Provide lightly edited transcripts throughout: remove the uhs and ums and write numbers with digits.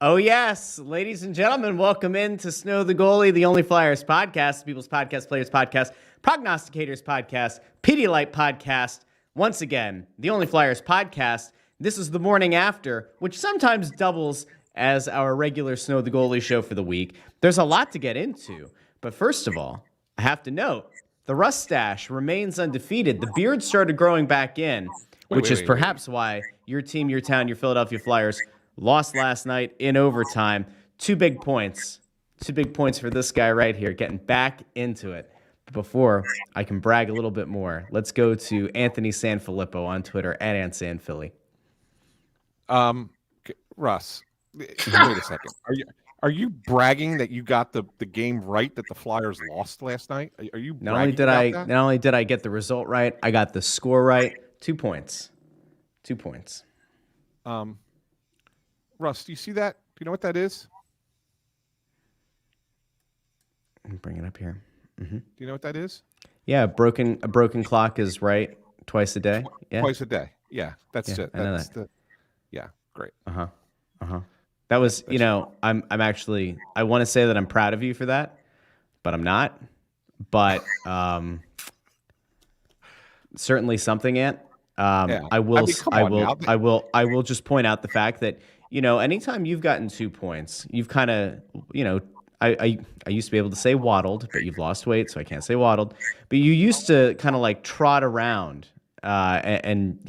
Oh, yes. Ladies and gentlemen, welcome in to Snow The Goalie, the only Flyers podcast, People's Podcast, Players Podcast, Prognosticators Podcast, Pedialyte Podcast. Once again, the only Flyers podcast. This is the morning after, which sometimes doubles as our regular Snow The Goalie show for the week. There's a lot to get into. But first of all, I have to note, the Russ stash remains undefeated. The beard started growing back in, which is perhaps why your team, your town, your Philadelphia Flyers lost last night in overtime. 2 big points. 2 big points for this guy right here, getting back into it. But before I can brag a little bit more, let's go to Anthony SanFilippo on Twitter, @AntSanPhilly. Russ, wait a second. Are you bragging that you got the game right that the Flyers lost last night? Are you not only did I get the result right, I got the score right. 2 points. 2 points. Russ, do you see that? Do you know what that is? Let me bring it up here. Mm-hmm. Do you know what that is? Yeah, a broken clock is right twice a day. Yeah, twice a day. Yeah, that's it. I know that. Yeah, great. That was, I'm actually, I want to say that I'm proud of you for that, but I'm not. But certainly something, Ant. I will just point out the fact that, anytime you've gotten 2 points, you've kind of, I used to be able to say waddled, but you've lost weight, so I can't say waddled. But you used to kind of like trot around and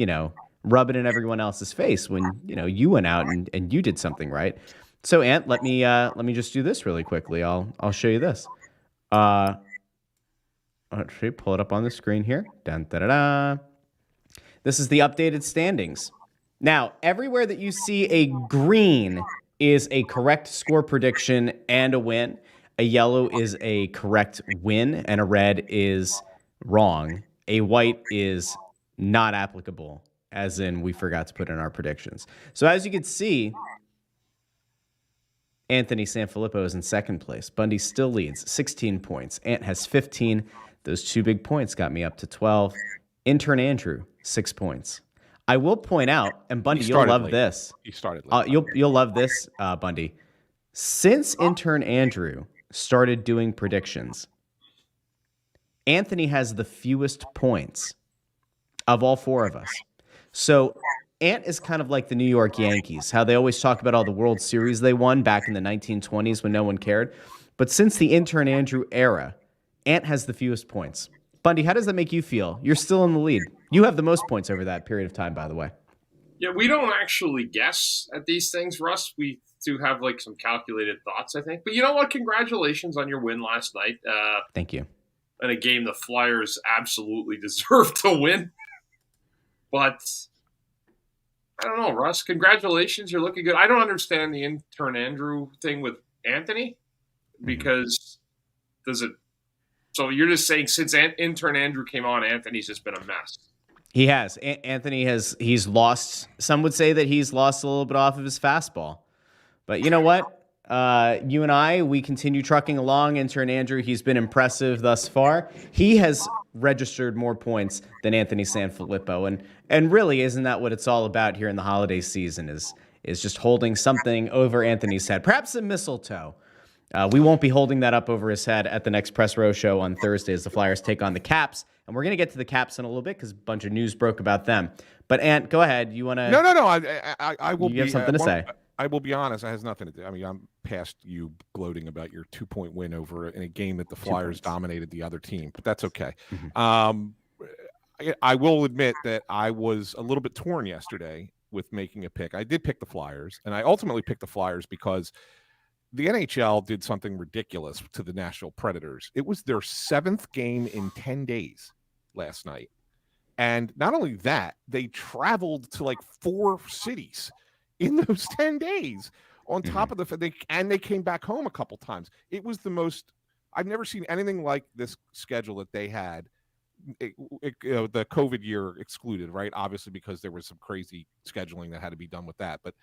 rub it in everyone else's face when, you went out and you did something right. So, Ant, let me just do this really quickly. I'll show you this. Actually, pull it up on the screen here. Dun, da, da, da. This is the updated standings. Now, everywhere that you see a green is a correct score prediction and a win. A yellow is a correct win, and a red is wrong. A white is not applicable, as in we forgot to put in our predictions. So as you can see, Anthony SanFilippo is in second place. Bundy still leads, 16 points. Ant has 15. Those 2 big points got me up to 12. Intern Andrew, 6 points. I will point out, and Bundy, you'll love this. He started late. You'll love this, Bundy. Since Intern Andrew started doing predictions, Anthony has the fewest points of all 4 of us. So Ant is kind of like the New York Yankees, how they always talk about all the World Series they won back in the 1920s when no one cared. But since the Intern Andrew era, Ant has the fewest points. Bundy, how does that make you feel? You're still in the lead. You have the most points over that period of time, by the way. Yeah, we don't actually guess at these things, Russ. We do have like some calculated thoughts, I think. But you know what? Congratulations on your win last night. Thank you. In a game the Flyers absolutely deserved to win. But I don't know, Russ. Congratulations. You're looking good. I don't understand the Intern Andrew thing with Anthony because does it – so you're just saying since Intern Andrew came on, Anthony's just been a mess. He has. Anthony he's lost. Some would say that he's lost a little bit off of his fastball. But you know what? You and I, we continue trucking along. Intern Andrew, he's been impressive thus far. He has registered more points than Anthony SanFilippo. And really, isn't that what it's all about here in the holiday season is just holding something over Anthony's head? Perhaps a mistletoe. We won't be holding that up over his head at the next Press Row show on Thursday as the Flyers take on the Caps. And we're going to get to the Caps in a little bit because a bunch of news broke about them. But, Ant, go ahead. You want to... No. I will you have something to say. I will be honest. It has nothing to do. I mean, I'm past you gloating about your 2-point win over in a game that the Flyers dominated the other team. But that's okay. Mm-hmm. I will admit that I was a little bit torn yesterday with making a pick. I did pick the Flyers, and I ultimately picked the Flyers because the NHL did something ridiculous to the Nashville Predators. It was their 7th game in 10 days last night. And not only that, they traveled to like 4 cities in those 10 days on top of they came back home a couple times. It was the most, I've never seen anything like this schedule that they had. The COVID year excluded, right? Obviously, because there was some crazy scheduling that had to be done with that. But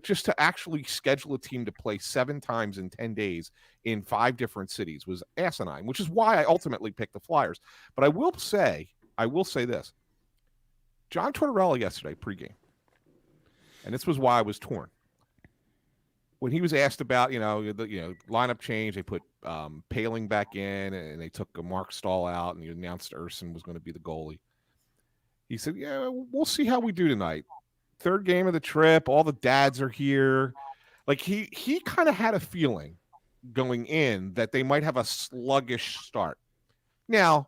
just to actually schedule a team to play 7 times in 10 days in 5 different cities was asinine, which is why I ultimately picked the Flyers. But I will say this. John Tortorella yesterday, pregame, and this was why I was torn. when he was asked about, lineup change, they put Paling back in and they took a Mark Stahl out and he announced Urson was going to be the goalie. He said, yeah, we'll see how we do tonight. Third game of the trip. All the dads are here. Like he kind of had a feeling going in that they might have a sluggish start. Now,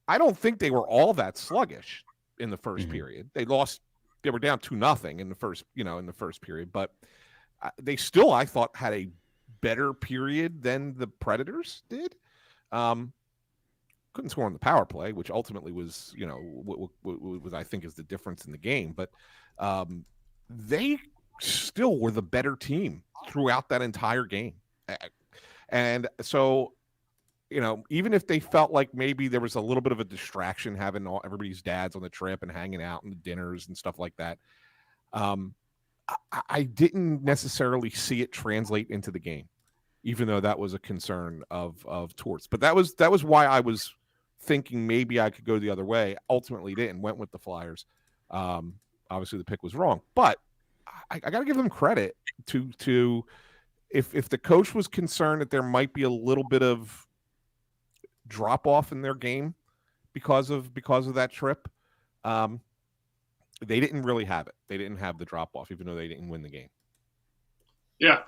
I don't think they were all that sluggish in the first period. They were down 2-0 in the first period, but they still, I thought, had a better period than the Predators did. Couldn't score on the power play, which ultimately was, what I think is the difference in the game. But they still were the better team throughout that entire game. And so, even if they felt like maybe there was a little bit of a distraction having everybody's dads on the trip and hanging out and the dinners and stuff like that, I didn't necessarily see it translate into the game, even though that was a concern of Torts. But that was why I was thinking maybe I could go the other way. Ultimately didn't, went with the Flyers. Obviously the pick was wrong, but I got to give them credit to if the coach was concerned that there might be a little bit of drop off in their game because of that trip, they didn't really have it. They didn't have the drop off, even though they didn't win the game.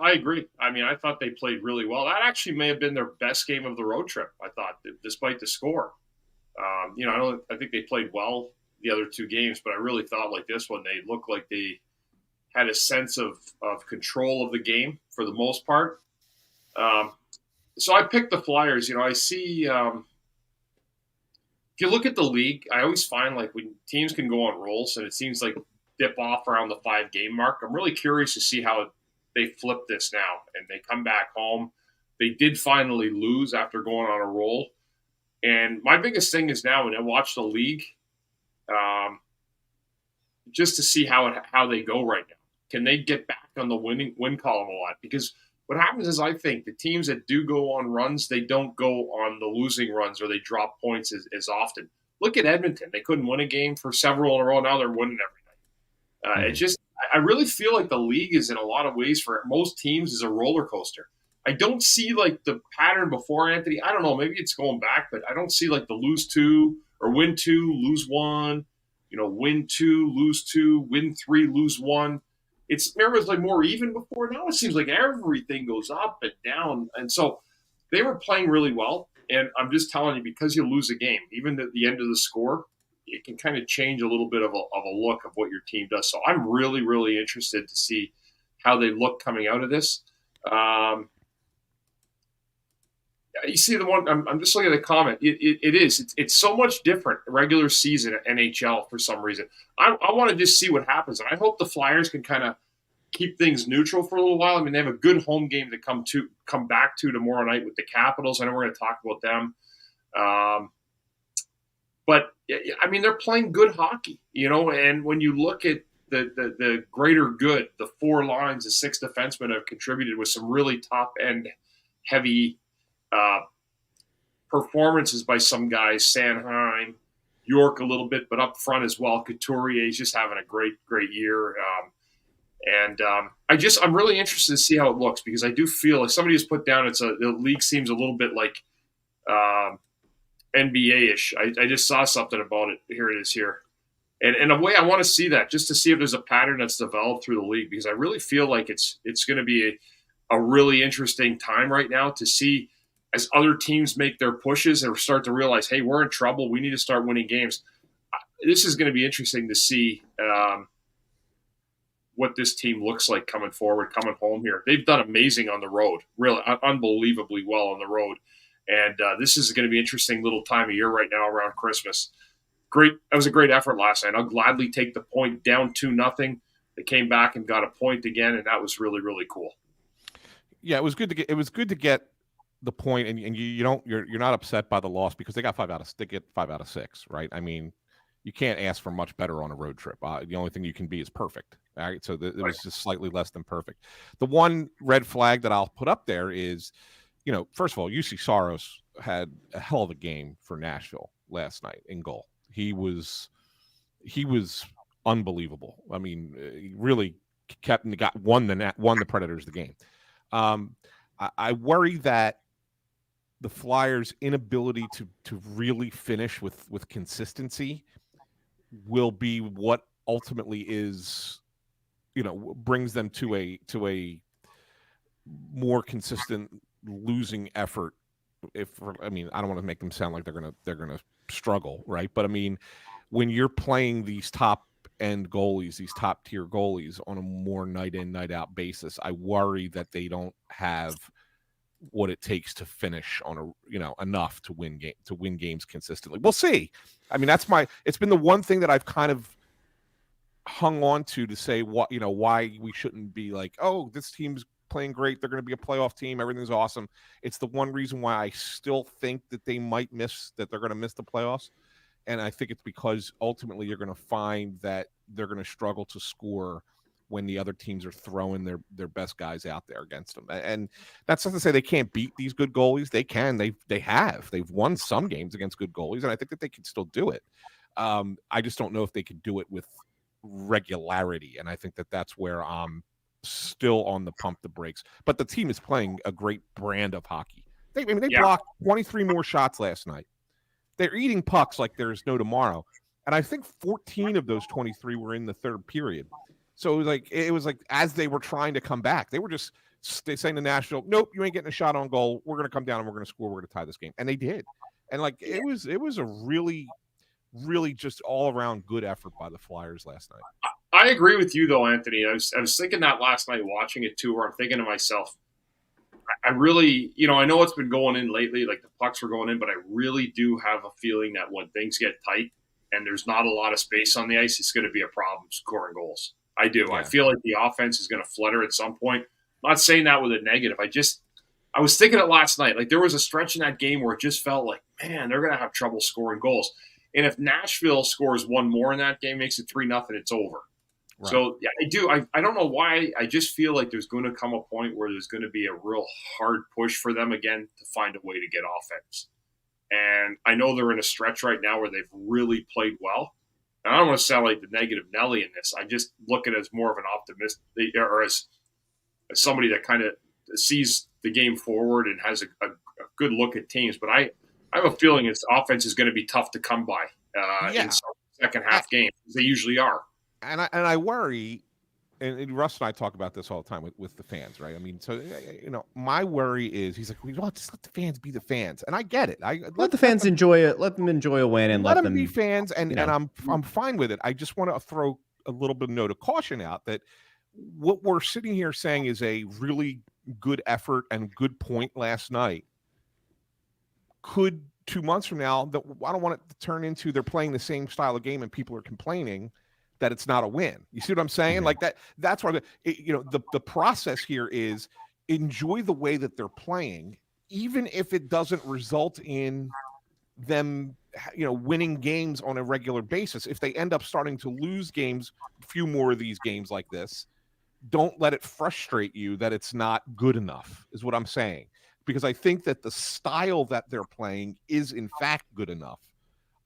I agree. I mean, I thought they played really well. That actually may have been their best game of the road trip, I thought, despite the score. I think they played well the other two games, but I really thought like this one, they looked like they had a sense of control of the game for the most part. So I picked the Flyers. I see if you look at the league, I always find like when teams can go on rolls and it seems like dip off around the 5-game mark, I'm really curious to see how they flip this now and they come back home. They did finally lose after going on a roll. And my biggest thing is now when I watch the league, just to see how they go right now. Can they get back on the win column a lot? Because what happens is I think the teams that do go on runs, they don't go on the losing runs or they drop points as often. Look at Edmonton. They couldn't win a game for several in a row. Now they're winning every night. It's just I really feel like the league is in a lot of ways for most teams is a roller coaster. I don't see like the pattern before, Anthony. I don't know. Maybe it's going back, but I don't see like the lose 2 or win 2, lose 1, win 2, lose 2, win 3, lose 1. Remember, it was like more even before. Now it seems like everything goes up and down. And so they were playing really well. And I'm just telling you, because you lose a game, even at the end of the score, it can kind of change a little bit of a look of what your team does. So I'm really, really interested to see how they look coming out of this. You see the one, I'm just looking at the comment. It's so much different regular season at NHL for some reason. I want to just see what happens. And I hope the Flyers can kind of keep things neutral for a little while. I mean, they have a good home game to come back to tomorrow night with the Capitals. I know we're going to talk about them. But I mean, they're playing good hockey, and when you look at the greater good, the 4 lines, the 6 defensemen have contributed with some really top end heavy performances by some guys, Sanheim, York a little bit, but up front as well. Couturier is just having a great year. I'm really interested to see how it looks because I do feel like somebody has put down the league seems a little bit like NBA-ish. I just saw something about it. Here it is here. And in a way, I want to see that just to see if there's a pattern that's developed through the league because I really feel like it's going to be a really interesting time right now to see as other teams make their pushes and start to realize, hey, we're in trouble. We need to start winning games. This is going to be interesting to see what this team looks like coming forward, coming home here. They've done amazing on the road, really unbelievably well on the road. And this is going to be an interesting little time of year right now around Christmas. Great. That was a great effort last night. I'll gladly take the point down 2-0. They came back and got a point again, and that was really, really cool. Yeah, it was good to get the point, and you're not upset by the loss because they get 5 out of 6, right? I mean, you can't ask for much better on a road trip. The only thing you can be is perfect. All right, so it was just slightly less than perfect. The one red flag that I'll put up there is, first of all, UC Saros had a hell of a game for Nashville last night in goal. He was unbelievable. I mean, he really won the Predators the game. I worry that the Flyers' inability to really finish with consistency will be what ultimately is, brings them to a more consistent losing effort. I don't want to make them sound like they're gonna struggle, right? But I mean, when you're playing these top end goalies, these top tier goalies on a more night in, night out basis, I worry that they don't have what it takes to finish on enough to win games consistently. We'll see. I mean, it's been the one thing that I've kind of hung on to say why we shouldn't be like, oh, this team's playing great, they're going to be a playoff team, everything's awesome. It's the one reason why I still think that they're going to miss the playoffs. And I think it's because ultimately you're going to find that they're going to struggle to score when the other teams are throwing their best guys out there against them. And that's not to say they can't beat these good goalies. They can. They've won some games against good goalies, and I think that they can still do it. I just don't know if they could do it with regularity, and I think that that's where I'm still on the pump the brakes. But the team is playing a great brand of hockey. They blocked 23 more shots last night. They're eating pucks like there's no tomorrow. And I think 14 of those 23 were in the third period. So it was like as they were trying to come back, they were just saying to Nashville, nope, you ain't getting a shot on goal. We're going to come down and we're going to score. We're going to tie this game. And they did. And it was a really, really just all around good effort by the Flyers last night. I agree with you though, Anthony. I was thinking that last night watching it too, where I'm thinking to myself, I really, I know it's been going in lately, like the pucks were going in, but I really do have a feeling that when things get tight and there's not a lot of space on the ice, it's going to be a problem scoring goals. I do. Yeah. I feel like the offense is going to flutter at some point. I'm not saying that with a negative. I was thinking it last night. Like there was a stretch in that game where it just felt like, man, they're going to have trouble scoring goals. And if Nashville scores one more in that game, makes it 3-0, it's over. Right. So, yeah, I do. I don't know why. I just feel like there's going to come a point where there's going to be a real hard push for them again to find a way to get offense. And I know they're in a stretch right now where they've really played well. And I don't want to sound like the negative Nelly in this. I just look at it as more of an optimist or as somebody that kind of sees the game forward and has a good look at teams. But I have a feeling this offense is going to be tough to come by in some second half games, as they usually are. And I worry, and Russ and I talk about this all the time with the fans, right? I mean, so my worry is he's like, well, just let the fans be the fans, and I get it. Let the fans enjoy it. Let them enjoy a win, and let them be fans. And I'm fine with it. I just want to throw a little bit of note of caution out that what we're sitting here saying is a really good effort and good point last night. Could 2 months from now, I don't want it to turn into they're playing the same style of game and people are complaining that it's not a win. You see what I'm saying? Like that's why the process here is enjoy the way that they're playing, even if it doesn't result in them, winning games on a regular basis. If they end up starting to lose games, a few more of these games like this, don't let it frustrate you that it's not good enough, is what I'm saying. Because I think that the style that they're playing is in fact good enough.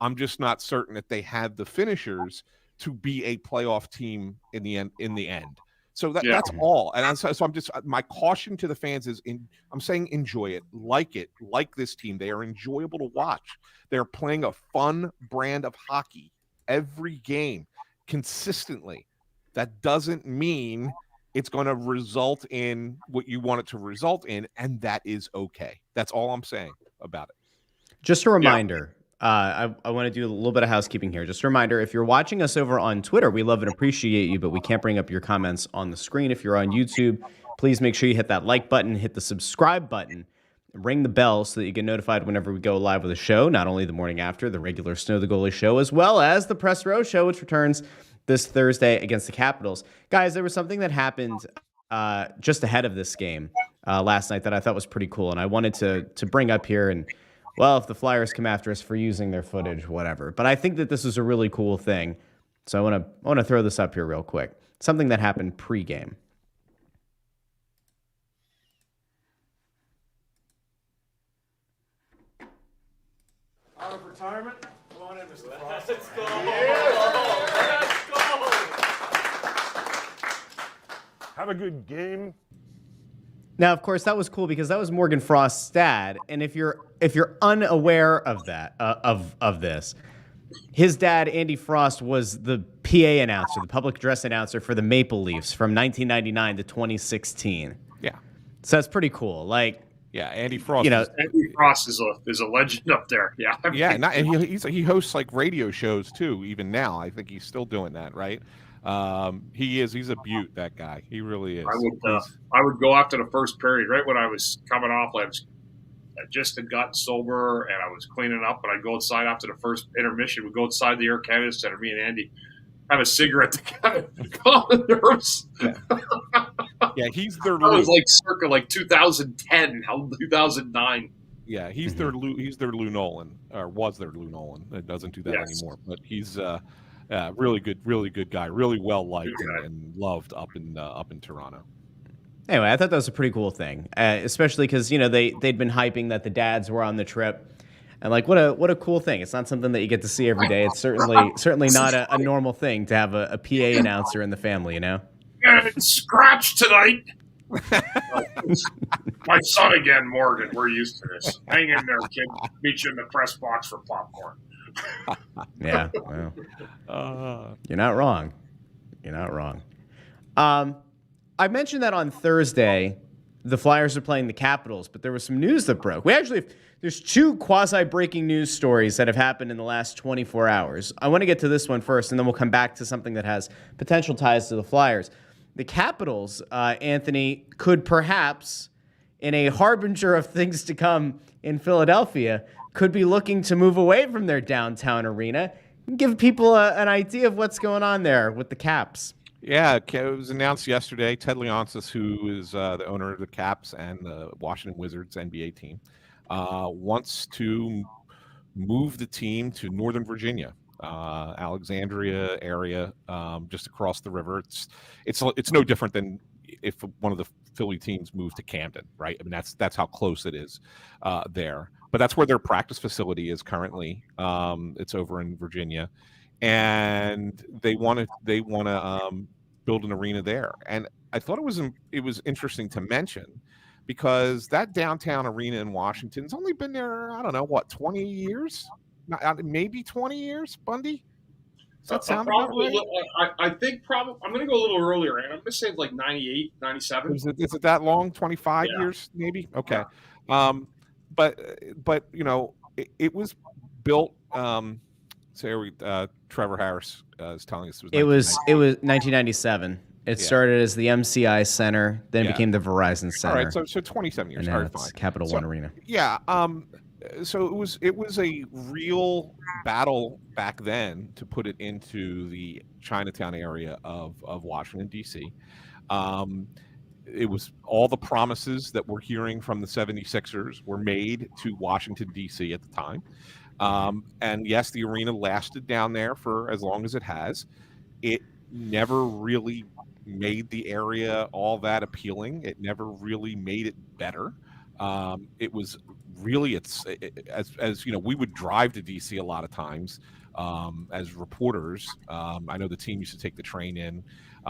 I'm just not certain that they have the finishers to be a playoff team in the end. So that's all. And so I'm just, my caution to the fans is I'm saying enjoy it, like this team. They are enjoyable to watch. They're playing a fun brand of hockey every game consistently. That doesn't mean it's going to result in what you want it to result in, and that is okay. That's all I'm saying about it. Just a reminder. I want to do a little bit of housekeeping here. Just a reminder, if you're watching us over on Twitter, we love and appreciate you, but we can't bring up your comments on the screen. If you're on YouTube, please make sure you hit that like button, hit the subscribe button, ring the bell so that you get notified whenever we go live with a show, not only the morning after, the regular Snow the Goalie show, as well as the Press Row show, which returns this Thursday against the Capitals. Guys, there was something that happened just ahead of this game last night that I thought was pretty cool, and I wanted to bring up here. And well, if the Flyers come after us for using their footage, whatever. But I think that this is a really cool thing. So I want to throw this up here real quick. Something that happened pregame. Out of retirement? Come on in, Mr. Frost. Let's go! Yeah. Let's go! have a good game. Now, of course, that was cool because that was Morgan Frost's dad, and if you're unaware of that of this, his dad Andy Frost was the PA announcer, the public address announcer for the Maple Leafs from 1999 to 2016. Yeah. So that's pretty cool. Like, yeah, Andy Frost. You know, Andy Frost is a legend up there. Yeah. Yeah, and he hosts like radio shows too. Even now, I think he's still doing that, right? He's a beaut, that guy. He really is. I would go after the first period, right when I was coming off. I just had gotten sober and I was cleaning up, and I'd go inside after the first intermission. We'd go inside the Air Canada Center, me and Andy, have a cigarette to kind of calm the nerves. Yeah, he's their. That was like circa 2010, 2009. Yeah, he's their Lou Nolan, or was their Lou Nolan. It doesn't do that anymore, but he's really good guy, really well liked and loved up in Toronto. Anyway, I thought that was a pretty cool thing, especially because they'd been hyping that the dads were on the trip, and like what a cool thing. It's not something that you get to see every day. It's certainly not a normal thing to have a PA announcer in the family, Getting scratched tonight. My son again, Morgan. We're used to this. Hang in there, kid. Meet you in the press box for popcorn. Yeah, well, you're not wrong. You're not wrong. I mentioned that on Thursday, the Flyers are playing the Capitals, but there was some news that broke. There's two quasi-breaking news stories that have happened in the last 24 hours. I want to get to this one first, and then we'll come back to something that has potential ties to the Flyers. The Capitals, Anthony, could perhaps, in a harbinger of things to come in Philadelphia, could be looking to move away from their downtown arena and give people an idea of what's going on there with the Caps. Yeah, it was announced yesterday. Ted Leonsis, who is the owner of the Caps and the Washington Wizards NBA team, wants to move the team to Northern Virginia, Alexandria area, just across the river. It's no different than if one of the Philly teams moved to Camden, right? I mean, that's how close it is there. But that's where their practice facility is currently. It's over in Virginia, and they want to build an arena there. And I thought it was interesting to mention, because that downtown arena in Washington's only been there, I don't know, 20 years? Maybe 20 years, Bundy? Does that sound about right? I think probably, I'm going to go a little earlier, and I'm going to say like 98, 97. Is it that long? 25 years, maybe? Okay. Yeah. But it was built, Trevor Harris is telling us it was 1997. It started as the MCI Center, then became the Verizon Center. All right, so 27 years. And now it's Capital One Arena. Yeah. So it was a real battle back then to put it into the Chinatown area of Washington, D.C. It was all the promises that we're hearing from the 76ers were made to Washington, D.C. at the time. And yes, the arena lasted down there for as long as it has. It never really made the area all that appealing. It never really made it better. It was really, as you know, we would drive to DC a lot of times as reporters. I know the team used to take the train in,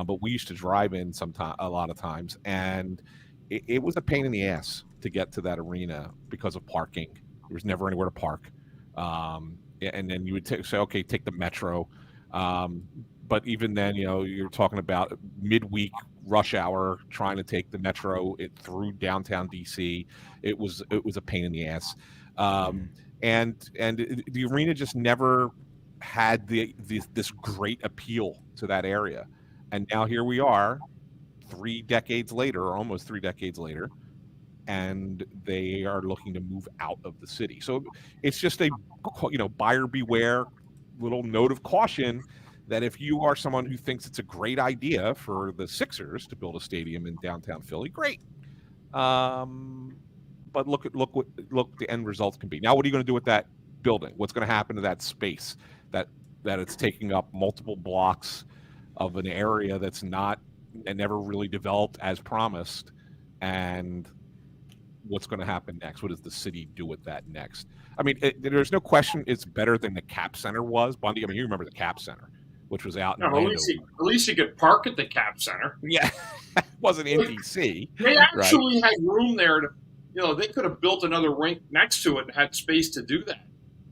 but we used to drive in a lot of times, and it was a pain in the ass to get to that arena because of parking. There was never anywhere to park. And then you would say, okay, take the metro. But even then, you're talking about midweek rush hour trying to take the metro through downtown DC. It was a pain in the ass. And the arena just never had this great appeal to that area. And now here we are 3 decades later, or almost 3 decades later, and they are looking to move out of the city. So it's just a, buyer beware little note of caution that if you are someone who thinks it's a great idea for the Sixers to build a stadium in downtown Philly, great. But look what the end results can be. Now, what are you going to do with that building? What's going to happen to that space that it's taking up multiple blocks of an area that's not and never really developed as promised? And what's going to happen next? What does the city do with that next? I mean, there's no question it's better than the Cap Center was. Bundy, I mean, you remember the Cap Center, which was out in No, at Orlando. least you could park at the Cap Center. Yeah, it wasn't in DC. They actually had room there to, they could have built another rink next to it and had space to do that.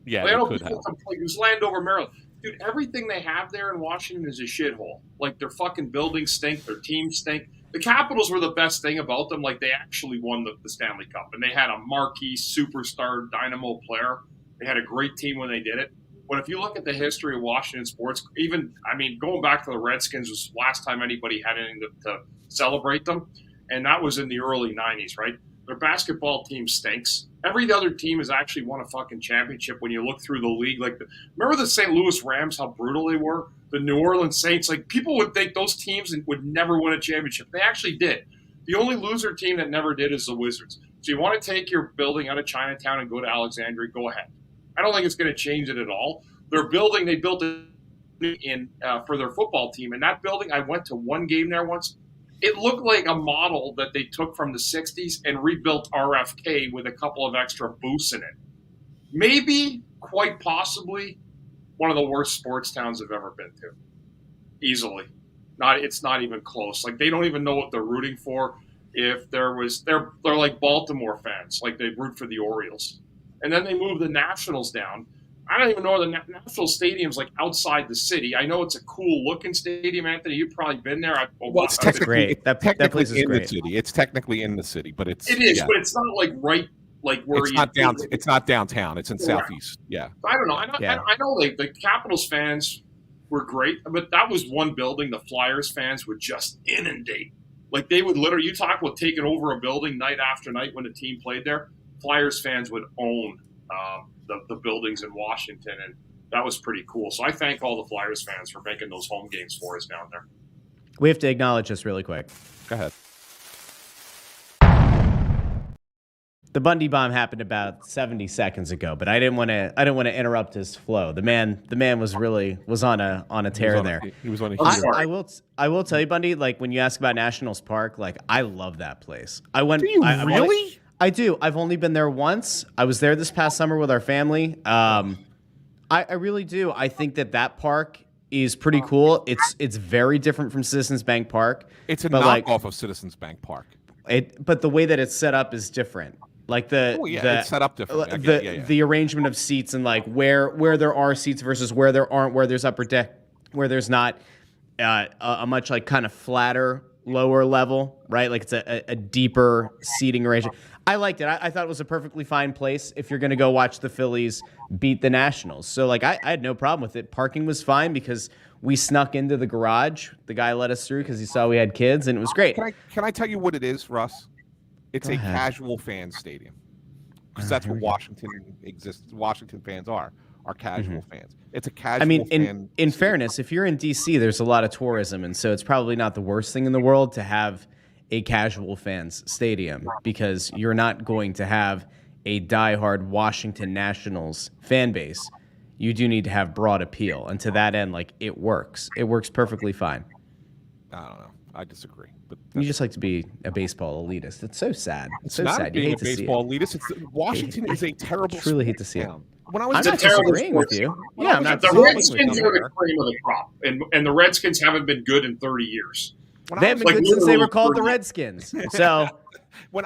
Yeah, Like, they I know could people have. complain, it was Landover, Maryland. Dude, everything they have there in Washington is a shithole. Like, their fucking buildings stink, their teams stink. The Capitals were the best thing about them. Like, they actually won the Stanley Cup, and they had a marquee superstar dynamo player. They had a great team when they did it. But if you look at the history of Washington sports, going back to the Redskins was the last time anybody had anything to celebrate them, and that was in the early 90s, right? Their basketball team stinks. Every other team has actually won a fucking championship when you look through the league. Remember the St. Louis Rams, how brutal they were? The New Orleans Saints, people would think those teams would never win a championship. They actually did. The only loser team that never did is the Wizards. So you want to take your building out of Chinatown and go to Alexandria, go ahead. I don't think it's going to change it at all. They built it for their football team. And that building, I went to one game there once. It looked like a model that they took from the 60s and rebuilt RFK with a couple of extra booths in it. Maybe, quite possibly, one of the worst sports towns I've ever been to. Easily. It's not even close. Like, they don't even know what they're rooting for. If they're like Baltimore fans. Like, they root for the Orioles. And then they move the Nationals down. I don't even know where the Nashville Stadium's like outside the city. I know it's a cool looking stadium, Anthony. You've probably been there. It's technically great. That place is in great. the city. It's technically in the city, but it is, but it's not like right like where it's not down. It's not downtown. It's in Southeast. Yeah. I don't know. I know the Capitals fans were great, but that was one building the Flyers fans would just inundate. Like, they would literally, you talk about taking over a building night after night when the team played there. Flyers fans would own the buildings in Washington, and that was pretty cool. So I thank all the Flyers fans for making those home games for us down there. We have to acknowledge this really quick. Go ahead. The Bundy bomb happened about 70 seconds ago, but I didn't want to interrupt his flow. The man was on a tear there. He was on a I will tell you, Bundy, like, when you ask about Nationals Park, like, I love that place. I went. Do you really? I do. I've only been there once. I was there this past summer with our family. I really do. I think that park is pretty cool. It's very different from Citizens Bank Park. It's a knockoff of Citizens Bank Park. But the way that it's set up is different. Like it's set up differently. The arrangement of seats and like where there are seats versus where there aren't, where there's upper deck, where there's not, a much like kind of flatter lower level, right? Like it's a deeper seating arrangement. I liked it. I thought it was a perfectly fine place if you're going to go watch the Phillies beat the Nationals. So like I had no problem with it. Parking was fine because we snuck into the garage. The guy let us through because he saw we had kids, and it was great. Can I tell you what it is, Russ? It's a casual fan stadium, because that's what Washington fans are casual fans. It's a casual. I mean, fan in fairness, if you're in DC, there's a lot of tourism, and so it's probably not the worst thing in the world to have a casual fans stadium, because you're not going to have a diehard Washington Nationals fan base. You do need to have broad appeal, and to that end, like, it works. It works perfectly fine. I don't know. I disagree. But you just like to be a baseball elitist. It's so sad. It's so not sad. Being You hate a to see baseball it. elitist. Washington is a terrible. I truly hate to see it. When I I'm was not disagreeing with you. Yeah, I'm not the disagreeing with Redskins you. are the cream of the crop, and the Redskins haven't been good in 30 years. They haven't been good since they were called the Redskins. So, they'll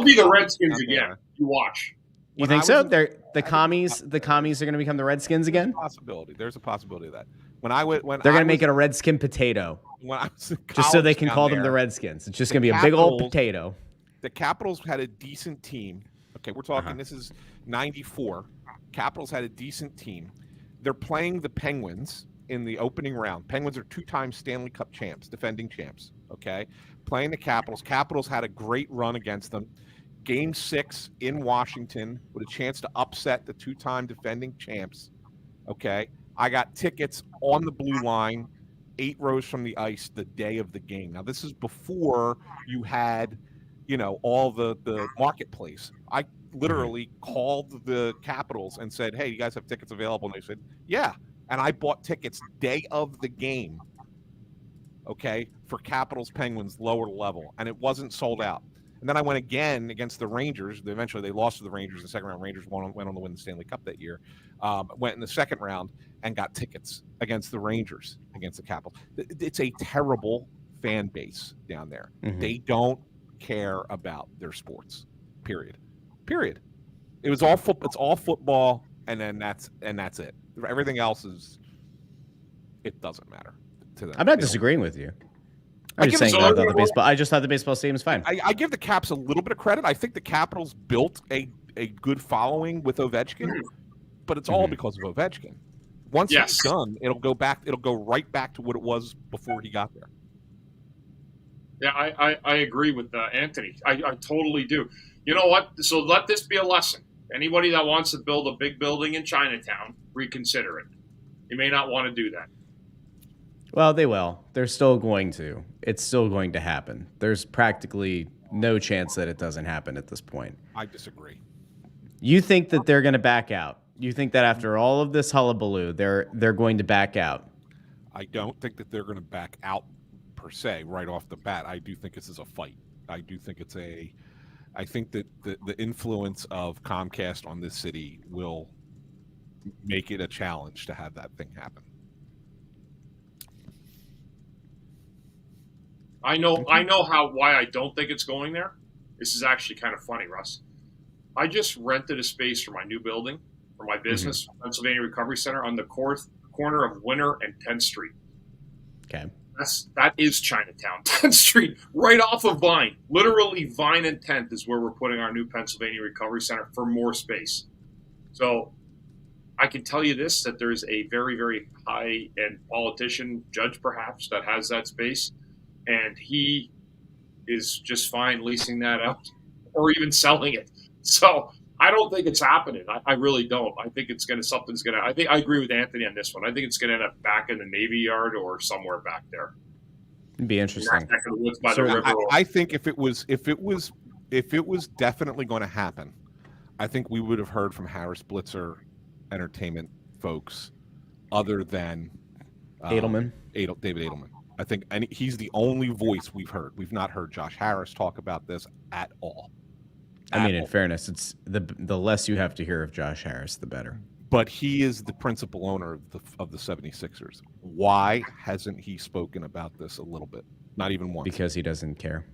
be the Redskins again. You watch. You think so? The commies are going to become the Redskins again? There's a possibility of that. They're going to make it a Redskin potato. Just so they can call them the Redskins. It's just going to be a big old potato. The Capitals had a decent team. Okay, we're talking, this is 94. Capitals had a decent team. They're playing the Penguins in the opening round. Penguins are 2-time Stanley Cup champs, defending champs. Okay, playing the Capitals. Capitals had a great run against them. Game 6 in Washington with a chance to upset the 2-time defending champs. Okay, I got tickets on the blue line, 8 rows from the ice the day of the game. Now, this is before you had, all the marketplace. I literally called the Capitals and said, hey, you guys have tickets available? And they said, yeah. And I bought tickets day of the game, okay, for Capitals Penguins lower level, and it wasn't sold out. And then I went again against the Rangers. Eventually, they lost to the Rangers in the second round. Rangers went on to win the Stanley Cup that year. Went in the second round and got tickets against the Rangers, against the Capitals. It's a terrible fan base down there. Mm-hmm. They don't care about their sports. Period. It was all it's all football, and then that's it. Everything else it doesn't matter to them. I'm not disagreeing with you. I'm just saying that the baseball. I just thought the baseball stadium is fine. I give the Caps a little bit of credit. I think the Capitals built a good following with Ovechkin, but it's all because of Ovechkin. Once he's done, it'll go right back to what it was before he got there. Yeah, I agree with Anthony. I totally do. You know what? So let this be a lesson. Anybody that wants to build a big building in Chinatown, reconsider it. You may not want to do that. Well, they will. They're still going to. It's still going to happen. There's practically no chance that it doesn't happen at this point. I disagree. You think that they're going to back out? You think that after all of this hullabaloo, they're going to back out? I don't think that they're going to back out per se right off the bat. I do think this is a fight. I think that the influence of Comcast on this city will make it a challenge to have that thing happen. I know why I don't think it's going there. This is actually kind of funny, Russ. I just rented a space for my new building, for my business, Pennsylvania Recovery Center, on the corner of Winter and 10th Street. Okay. That is Chinatown, 10th Street, right off of Vine. Literally, Vine and 10th is where we're putting our new Pennsylvania Recovery Center for more space. So I can tell you this, that there's a very, very high-end politician, judge perhaps, that has that space, and he is just fine leasing that out or even selling it. So I don't think it's happening. I really don't. I think something's going to. I agree with Anthony on this one. I think it's going to end up back in the Navy Yard or somewhere back there. It'd be interesting. By the river. I think if it was definitely going to happen, I think we would have heard from Harris Blitzer Entertainment folks, other than David Edelman. I think, and he's the only voice we've heard. We've not heard Josh Harris talk about this at all. In fairness, it's the less you have to hear of Josh Harris, the better. But he is the principal owner of the 76ers. Why hasn't he spoken about this a little bit? Not even once. Because he doesn't care.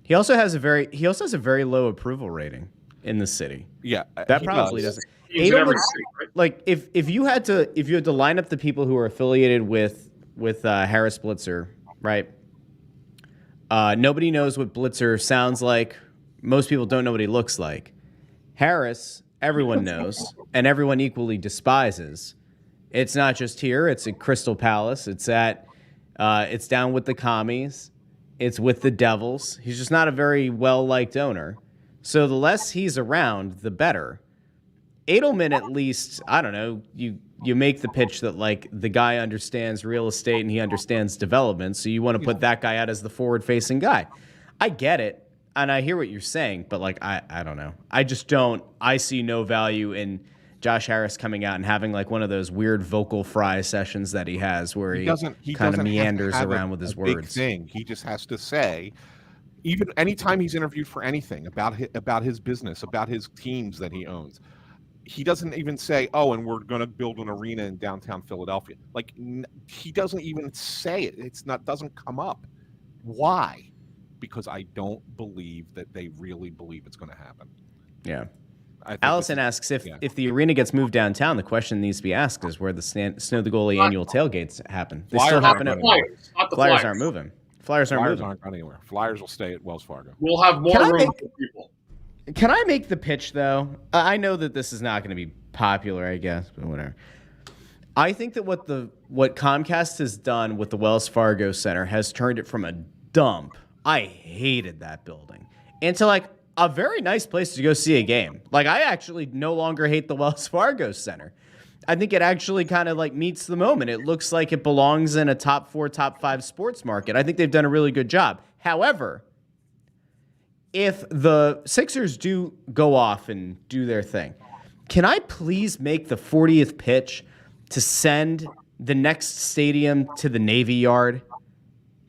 He also has a very low approval rating in the city. Yeah, that probably doesn't. Right? Like if you had to line up the people who are affiliated with Harris Blitzer, right? Nobody knows what Blitzer sounds like. Most people don't know what he looks like. Harris, everyone knows, and everyone equally despises. It's not just here. It's at Crystal Palace. It's down with the commies. It's with the Devils. He's just not a very well-liked owner. So the less he's around, the better. Edelman, at least, I don't know, you make the pitch that, like, the guy understands real estate and he understands development, so you want to put that guy out as the forward-facing guy. I get it, and I hear what you're saying, but, like, I don't know. I see no value in Josh Harris coming out and having, like, one of those weird vocal fry sessions that he has where he kind of meanders around with his words. Big thing. He just has to say, even anytime he's interviewed for anything about his business, about his teams that he owns, he doesn't even say, "Oh, and we're going to build an arena in downtown Philadelphia." Like, he doesn't even say it. Doesn't come up. Why? Because I don't believe that they really believe it's going to happen. Yeah. Allison asks if the arena gets moved downtown, the question needs to be asked is where the Snow the Goalie annual tailgates happen. They still happen at Flyers aren't moving. Flyers aren't going anywhere. Flyers will stay at Wells Fargo. We'll have more room for people. Can I make the pitch, though? I know that this is not going to be popular, I guess, but whatever. I think that what Comcast has done with the Wells Fargo Center has turned it from a dump. I hated that building. Into, like, a very nice place to go see a game. Like, I actually no longer hate the Wells Fargo Center. I think it actually kind of, like, meets the moment. It looks like it belongs in a top 4, top 5 sports market. I think they've done a really good job. However, if the Sixers do go off and do their thing, can I please make the 40th pitch to send the next stadium to the Navy Yard?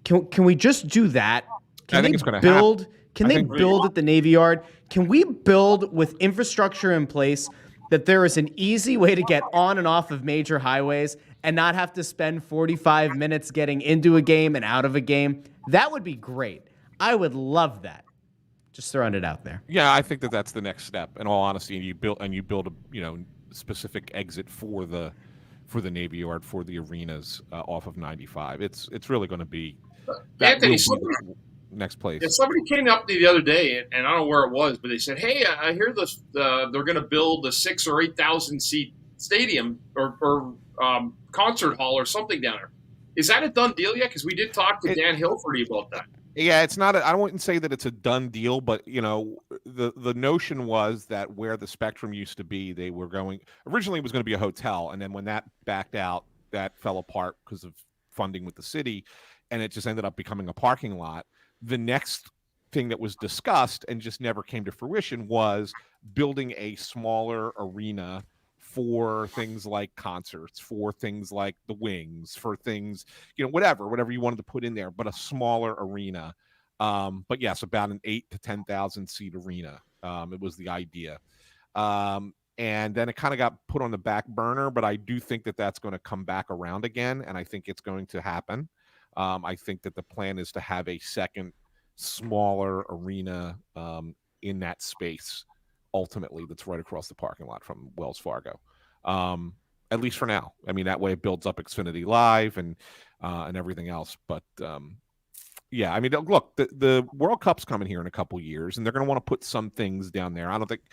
Can we just do that? Can think they it's going to build? happen. Can they build at the Navy Yard? Can we build with infrastructure in place that there is an easy way to get on and off of major highways and not have to spend 45 minutes getting into a game and out of a game? That would be great. I would love that. Just throwing it out there. Yeah, I think that's the next step. In all honesty, you build a specific exit for the Navy Yard, for the arenas off of 95. It's really going to be Anthony, next place. Yeah, somebody came up to me the other day, and I don't know where it was, but they said, "Hey, I hear this. They're going to build a 6,000 or 8,000 seat stadium or concert hall or something down there. Is that a done deal yet? Because we did talk to Dan Hilferty about that." Yeah, it's not. I wouldn't say that it's a done deal, but the notion was that where the Spectrum used to be, they were going. Originally, it was going to be a hotel, and then when that backed out, that fell apart because of funding with the city, and it just ended up becoming a parking lot. The next thing that was discussed and just never came to fruition was building a smaller arena for things like concerts, for things like the Wings, for things, whatever you wanted to put in there, but a smaller arena. But yes, about an 8,000 to 10,000 seat arena. It was the idea. And then it kind of got put on the back burner, but I do think that that's going to come back around again. And I think it's going to happen. I think that the plan is to have a second smaller arena in that space ultimately that's right across the parking lot from Wells Fargo, at least for now. I mean, that way it builds up Xfinity Live and everything else. But yeah, I mean, look, the World Cup's coming here in a couple years, and they're going to want to put some things down there. I don't think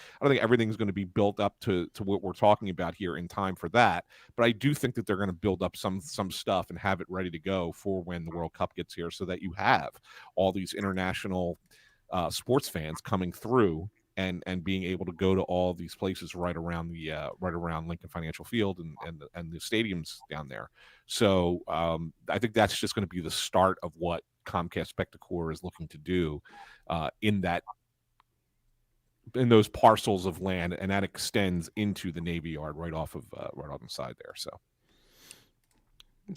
everything's going to be built up to what we're talking about here in time for that. But I do think that they're going to build up some stuff and have it ready to go for when the World Cup gets here, so that you have all these international sports fans coming through and being able to go to all these places right around Lincoln Financial Field and the stadiums down there. So I think that's just going to be the start of what Comcast Spectacor is looking to do in those parcels of land, and that extends into the Navy Yard right on the side there. So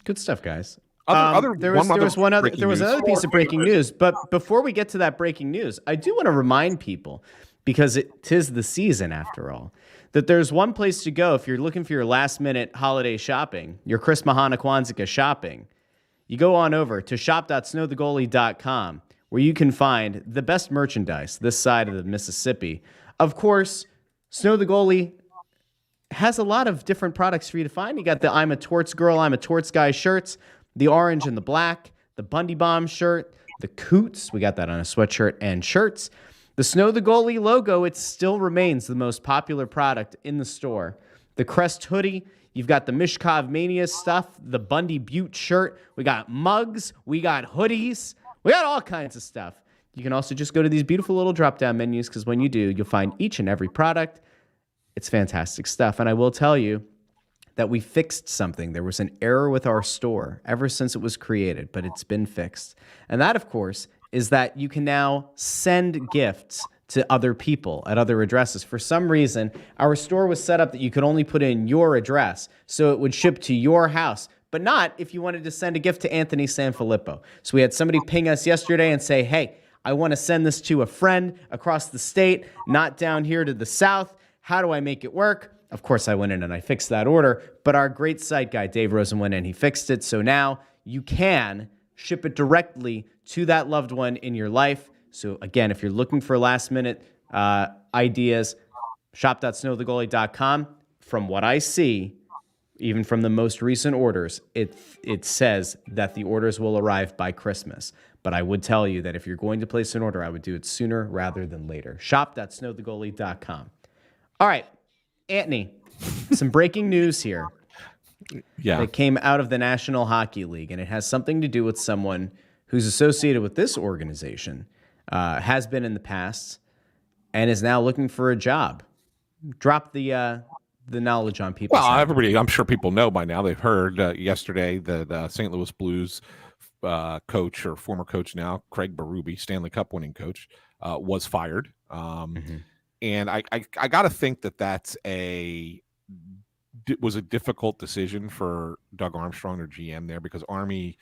good stuff, guys. There was another piece of breaking news, but before we get to that breaking news, I do want to remind people, because tis the season after all, that there's one place to go if you're looking for your last minute holiday shopping, your Chris Mahana Kwanzaa shopping. You go on over to shop.snowthegoalie.com, where you can find the best merchandise this side of the Mississippi. Of course, Snow the Goalie has a lot of different products for you to find. You got the I'm a Torts Girl, I'm a Torts Guy shirts, the orange and the black, the Bundy Bomb shirt, the Coots, we got that on a sweatshirt and shirts. The Snow the Goalie logo, it still remains the most popular product in the store. The Crest hoodie, you've got the Mishkov Mania stuff, the Bundy Butte shirt. We got mugs. We got hoodies. We got all kinds of stuff. You can also just go to these beautiful little drop-down menus, because when you do, you'll find each and every product. It's fantastic stuff. And I will tell you that we fixed something. There was an error with our store ever since it was created, but it's been fixed. And that, of course, is that you can now send gifts to other people at other addresses. For some reason, our store was set up that you could only put in your address, so it would ship to your house, but not if you wanted to send a gift to Anthony SanFilippo. So we had somebody ping us yesterday and say, hey, I want to send this to a friend across the state, not down here to the south. How do I make it work? Of course, I went in and I fixed that order, but our great site guy, Dave Rosen, went in, he fixed it. So now you can ship it directly to that loved one in your life. So again, if you're looking for last minute ideas, shop.snowthegoalie.com. From what I see, even from the most recent orders, it says that the orders will arrive by Christmas. But I would tell you that if you're going to place an order, I would do it sooner rather than later. Shop.snowthegoalie.com. All right, Anthony, some breaking news here. Yeah. It came out of the National Hockey League, and it has something to do with someone who's associated with this organization, has been in the past, and is now looking for a job. Drop the knowledge on people. Well, everybody, I'm sure people know by now. They've heard yesterday that the St. Louis Blues coach, or former coach now, Craig Berube, Stanley Cup winning coach, was fired. And I got to think that was a difficult decision for Doug Armstrong, their GM there, because Army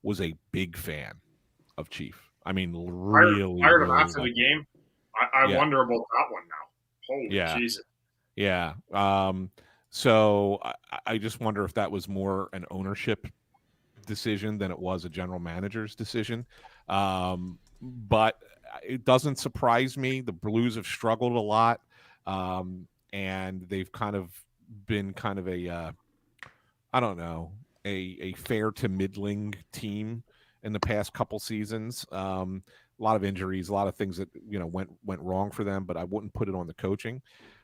was a big fan of Chief. I mean, really, Fired him really after the like game. I wonder about that one now. Holy Yeah. Jesus. Yeah. So I just wonder if that was more an ownership decision than it was a general manager's decision. But it doesn't surprise me. The Blues have struggled a lot, and they've kind of been kind of a I don't know, a fair to middling team in the past couple seasons. A lot of injuries, a lot of things that went wrong for them, but I wouldn't put it on the coaching.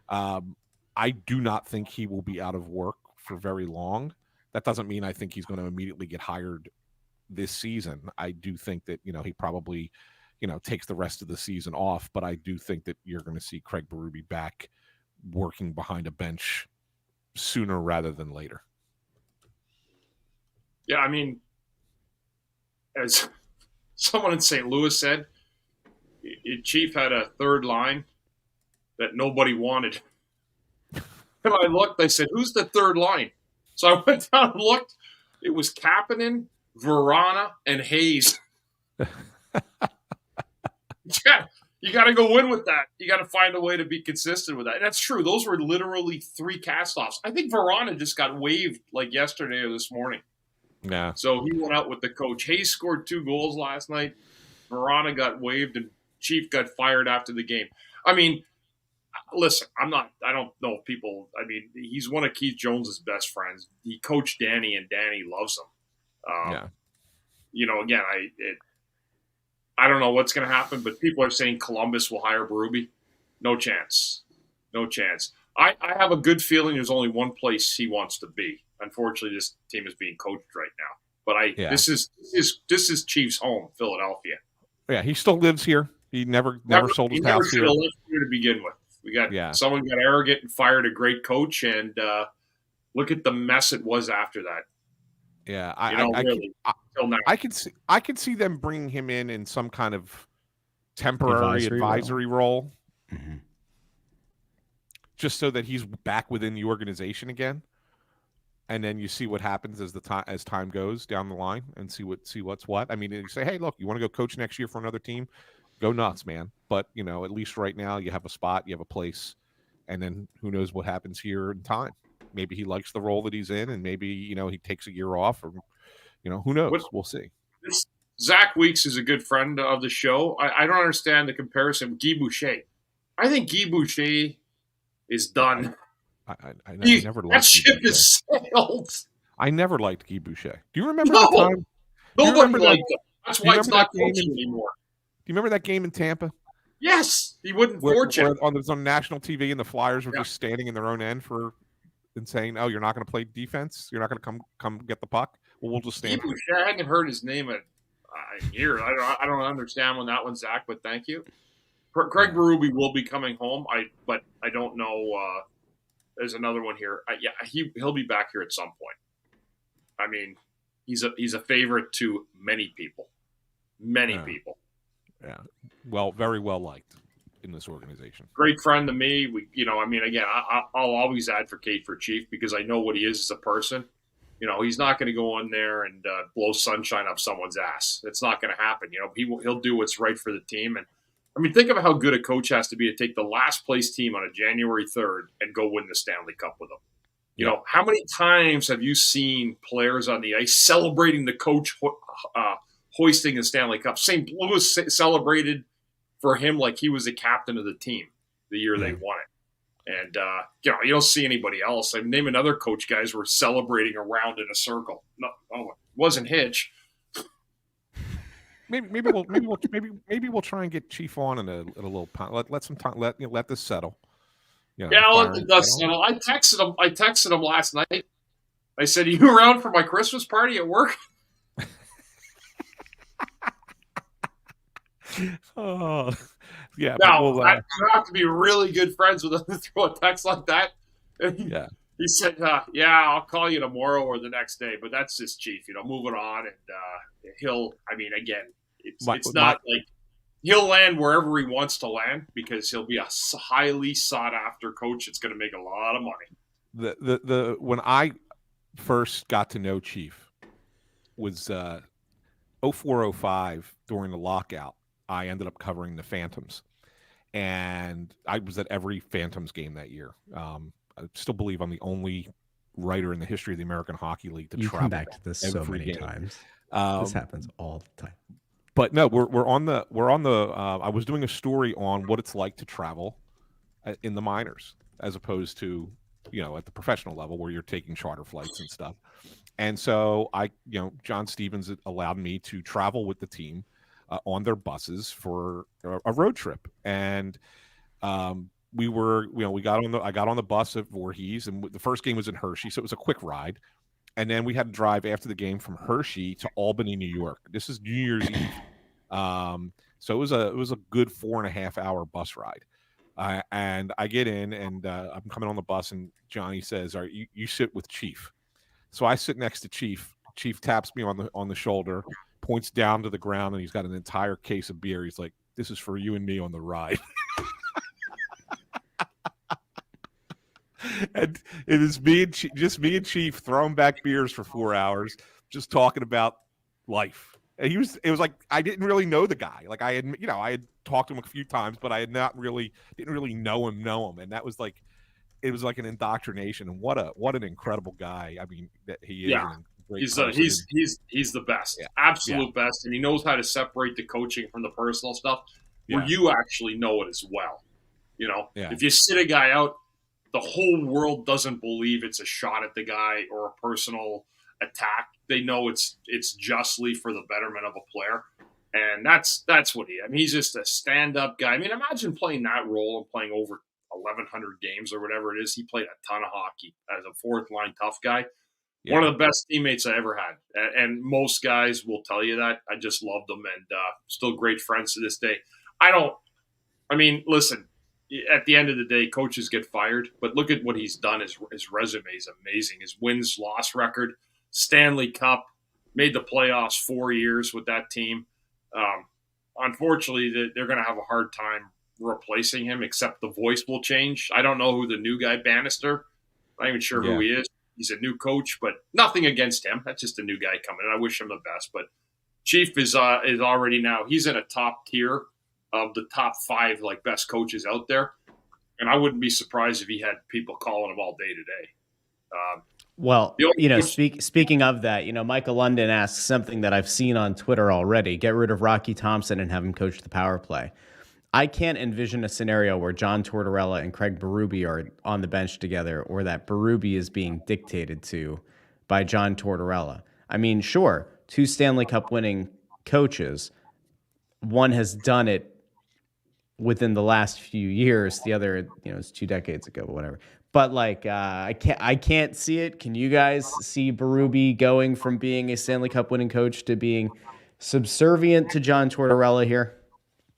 I do not think he will be out of work for very long. That doesn't mean I think he's going to immediately get hired this season. I do think that he probably takes the rest of the season off, but I do think that you're going to see Craig Berube back working behind a bench sooner rather than later. Yeah, I mean, as someone in St. Louis said, Chief had a third line that nobody wanted. And I looked, I said, who's the third line? So I went down and looked. It was Kapanen, Verana, and Hayes. You got to go win with that. You got to find a way to be consistent with that. And that's true. Those were literally 3 cast-offs. I think Verana just got waived like yesterday or this morning. Yeah. So he went out with the coach. Hayes scored 2 goals last night. Verana got waived, and Chief got fired after the game. I mean, listen, I don't know if people – I mean, he's one of Keith Jones's best friends. He coached Danny, and Danny loves him. Yeah. Again, I don't know what's going to happen, but people are saying Columbus will hire Berube. No chance. No chance. I have a good feeling there's only one place he wants to be. Unfortunately, this team is being coached right now. But this is Chief's home, Philadelphia. Yeah, he still lives here. He never sold his house here. He never left here to begin with. Someone got arrogant and fired a great coach, and look at the mess it was after that. Yeah, I could see them bringing him in some kind of temporary advisory role, just so that he's back within the organization again, and then you see what happens as time goes down the line, and see what's what. I mean, you say, hey, look, you want to go coach next year for another team? Go nuts, man. But at least right now you have a spot, you have a place, and then who knows what happens here in time. Maybe he likes the role that he's in, and maybe he takes a year off, or who knows? We'll see. Zach Weeks is a good friend of the show. I don't understand the comparison with Guy Boucher. I think Guy Boucher is done. I never liked that ship is sailed. I never liked Guy Boucher. Do you remember that time? Nobody liked him. That's why it's not coaching anymore. Do you remember that game in Tampa? Yes, he wouldn't fortune. It was on national TV, and the Flyers were just standing in their own end and saying, "Oh, you're not going to play defense. You're not going to come get the puck. Well, we'll just stand." I haven't heard his name in years. I don't understand when that one, Zach. But thank you. Craig Berube will be coming home. But I don't know. There's another one here. He'll be back here at some point. I mean, he's a favorite to many people. Many people. Yeah. Well, very well liked in this organization. Great friend to me. I'll always advocate for Chief because I know what he is as a person. He's not going to go in there and blow sunshine up someone's ass. It's not going to happen. He'll do what's right for the team. And I mean, think of how good a coach has to be to take the last place team on a January 3rd and go win the Stanley Cup with them. How many times have you seen players on the ice celebrating the coach hoisting the Stanley Cup? St. Louis celebrated for him like he was the captain of the team the year they won it. And, you don't see anybody else. I mean, name another coach guys were celebrating around in a circle. No, it wasn't Hitch. Maybe we'll try and get Chief on in a little. Let some time. Let this settle. I'll let the dust settle. I texted him last night. I said, "Are you around for my Christmas party at work?" Oh, yeah. Now, you have to be really good friends with him to throw a text like that. Yeah. He said, I'll call you tomorrow or the next day, but that's just Chief, moving on. And it's not like he'll land wherever he wants to land because he'll be a highly sought after coach. It's going to make a lot of money. When I first got to know Chief was 0405 during the lockout, I ended up covering the Phantoms, and I was at every Phantoms game that year. I still believe I'm the only writer in the history of the American Hockey League to travel. You come back to this so every many game. times. This happens all the time. But no, we're on the I was doing a story on what it's like to travel in the minors as opposed to, at the professional level where you're taking charter flights and stuff. And so John Stevens allowed me to travel with the team on their buses for a road trip. And we got on the bus at Voorhees, and the first game was in Hershey. So it was a quick ride. And then we had to drive after the game from Hershey to Albany, New York. This is New Year's Eve. So it was a good 4.5 hour bus ride. And I get in, and I'm coming on the bus, and Johnny says, "All right, you sit with Chief." So I sit next to Chief. Chief taps me on the shoulder, points down to the ground, and he's got an entire case of beer. He's like, "This is for you and me on the ride." And it is just me and Chief throwing back beers for 4 hours, just talking about life. And it was like I didn't really know the guy. Like I had talked to him a few times, but I had didn't really know him. And that was like, it was like an indoctrination. And what an incredible guy. I mean, that he is. Yeah. He's the best, absolute best, and he knows how to separate the coaching from the personal stuff, where you actually know it as well. If you sit a guy out, the whole world doesn't believe it's a shot at the guy or a personal attack. They know it's justly for the betterment of a player, and that's what he. I mean, he's just a stand-up guy. I mean, imagine playing that role and playing over 1,100 games or whatever it is. He played a ton of hockey as a fourth-line tough guy. Yeah. One of the best teammates I ever had, and most guys will tell you that. I just loved him, and still great friends to this day. Listen. At the end of the day, coaches get fired, but look at what he's done. His resume is amazing. His wins-loss record, Stanley Cup, made the playoffs 4 years with that team. Unfortunately, they're going to have a hard time replacing him, except the voice will change. I don't know who the new guy, Bannister. I'm not even sure who he is. He's a new coach, but nothing against him. That's just a new guy coming in. I wish him the best. But Chief is already now – he's in a top tier of the top 5 best coaches out there, and I wouldn't be surprised if he had people calling him all day today. Speaking of that, Michael London asks something that I've seen on Twitter already: get rid of Rocky Thompson and have him coach the power play. I can't envision a scenario where John Tortorella and Craig Berube are on the bench together, or that Berube is being dictated to by John Tortorella. I mean, sure, 2 Stanley Cup winning coaches. One has done it within the last few years. The other, it's 2 decades ago, whatever. But I can't see it. Can you guys see Berube going from being a Stanley Cup winning coach to being subservient to John Tortorella here?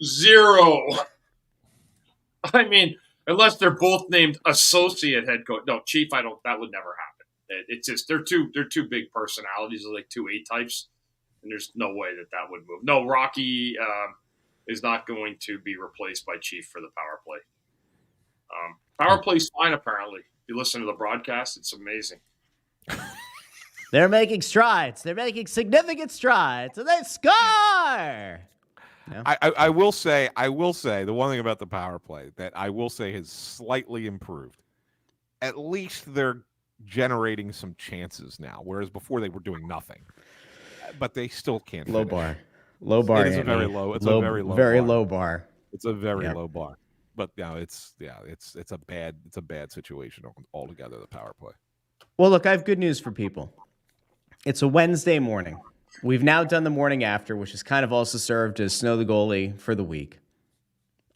0. I mean, unless they're both named associate head coach. No, Chief, that would never happen. It's just they're two big personalities, like 2 A-types, and there's no way that would move. No, Rocky is not going to be replaced by Chief for the power play. Power play's fine, apparently. If you listen to the broadcast, it's amazing. They're making strides. They're making significant strides, and they score! No? I will say the one thing about the power play that I will say has slightly improved. At least they're generating some chances now, whereas before they were doing nothing. But they still can't. Low bar. It is a very low. It's a very low bar. It's a very low bar. But it's a bad situation altogether. The power play. Well, look, I have good news for people. It's a Wednesday morning. We've now done the morning after, which has kind of also served as Snow the Goalie for the week.